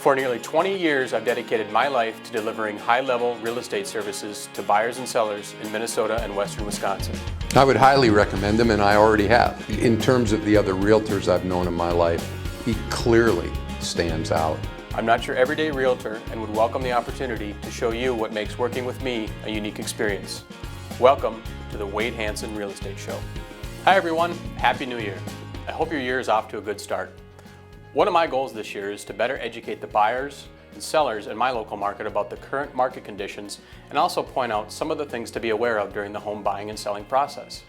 For nearly 20 years, I've dedicated my life to delivering high-level real estate services to buyers and sellers in Minnesota and western Wisconsin. I would highly recommend him, and I already have. In terms of the other realtors I've known in my life, he clearly stands out. I'm not your everyday realtor and would welcome the opportunity to show you what makes working with me a unique experience. Welcome to the Wade Hanson Real Estate Show. Hi everyone, Happy New Year. I hope your year is off to a good start. One of my goals this year is to better educate the buyers and sellers in my local market about the current market conditions and also point out some of the things to be aware of during the home buying and selling process.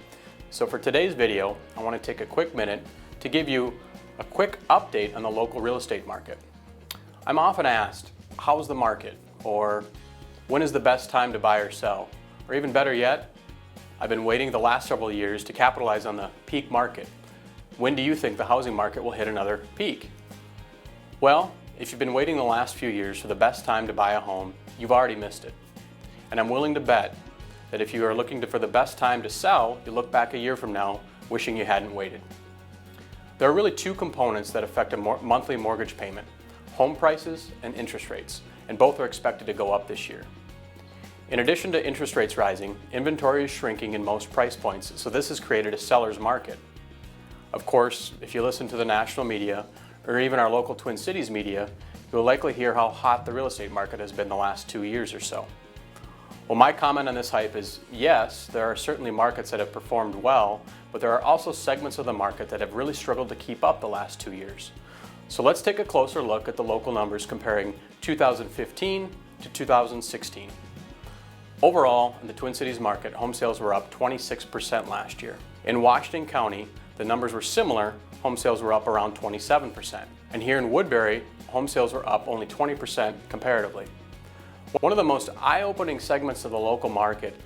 So for today's video, I want to take a quick minute to give you a quick update on the local real estate market. I'm often asked, how's the market? Or when is the best time to buy or sell? Or even better yet, I've been waiting the last several years to capitalize on the peak market. When do you think the housing market will hit another peak? Well, if you've been waiting the last few years for the best time to buy a home, you've already missed it. And I'm willing to bet that if you are looking for the best time to sell, you'll look back a year from now wishing you hadn't waited. There are really two components that affect a monthly mortgage payment: home prices and interest rates, and both are expected to go up this year. In addition to interest rates rising, inventory is shrinking in most price points, so this has created a seller's market. Of course, if you listen to the national media or even our local Twin Cities media, you'll likely hear how hot the real estate market has been the last 2 years or so. Well, my comment on this hype is, yes, there are certainly markets that have performed well, but there are also segments of the market that have really struggled to keep up the last 2 years. So let's take a closer look at the local numbers comparing 2015 to 2016. Overall, in the Twin Cities market, home sales were up 26% last year. In Washington County, the numbers were similar. Home sales were up around 27%. And here in Woodbury, home sales were up only 20% comparatively. One of the most eye-opening segments of the local market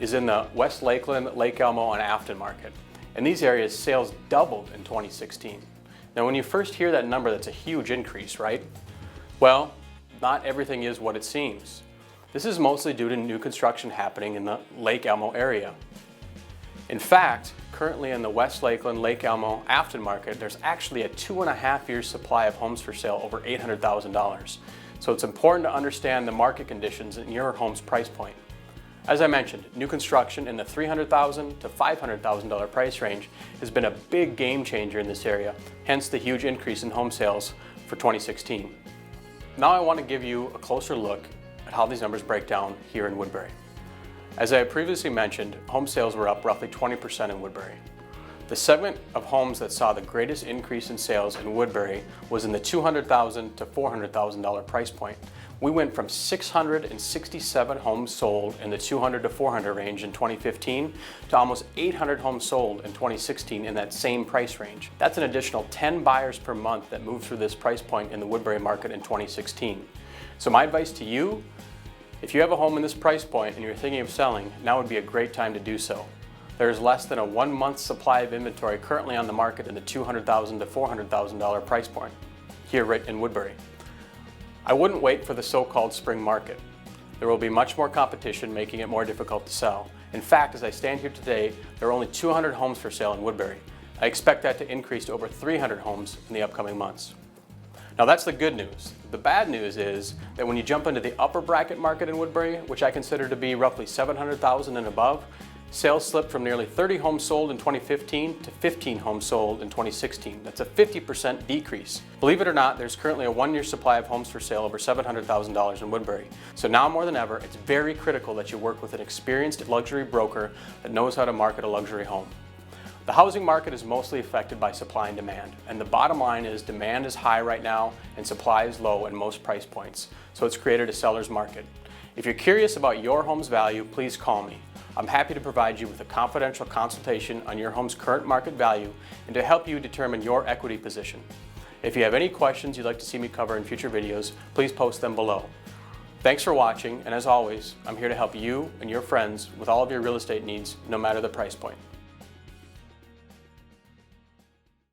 is in the West Lakeland, Lake Elmo, and Afton market. In these areas, sales doubled in 2016. Now, when you first hear that number, that's a huge increase, right? Well, not everything is what it seems. This is mostly due to new construction happening in the Lake Elmo area. In fact, currently in the West Lakeland, Lake Elmo, Afton market, there's actually a 2.5-year supply of homes for sale over $800,000. So it's important to understand the market conditions in your home's price point. As I mentioned, new construction in the $300,000 to $500,000 price range has been a big game changer in this area, hence the huge increase in home sales for 2016. Now I want to give you a closer look at how these numbers break down here in Woodbury. As I previously mentioned, home sales were up roughly 20% in Woodbury. The segment of homes that saw the greatest increase in sales in Woodbury was in the $200,000 to $400,000 price point. We went from 667 homes sold in the 200 to 400 range in 2015 to almost 800 homes sold in 2016 in that same price range. That's an additional 10 buyers per month that moved through this price point in the Woodbury market in 2016. So my advice to you: if you have a home in this price point and you're thinking of selling, now would be a great time to do so. There is less than a 1-month supply of inventory currently on the market in the $200,000 to $400,000 price point here right in Woodbury. I wouldn't wait for the so-called spring market. There will be much more competition, making it more difficult to sell. In fact, as I stand here today, there are only 200 homes for sale in Woodbury. I expect that to increase to over 300 homes in the upcoming months. Now that's the good news. The bad news is that when you jump into the upper bracket market in Woodbury, which I consider to be roughly 700,000 and above, sales slipped from nearly 30 homes sold in 2015 to 15 homes sold in 2016. That's a 50% decrease. Believe it or not, there's currently a 1-year supply of homes for sale over $700,000 in Woodbury. So now more than ever, it's very critical that you work with an experienced luxury broker that knows how to market a luxury home. The housing market is mostly affected by supply and demand, and the bottom line is demand is high right now and supply is low in most price points, so it's created a seller's market. If you're curious about your home's value, please call me. I'm happy to provide you with a confidential consultation on your home's current market value and to help you determine your equity position. If you have any questions you'd like to see me cover in future videos, please post them below. Thanks for watching, and as always, I'm here to help you and your friends with all of your real estate needs, no matter the price point.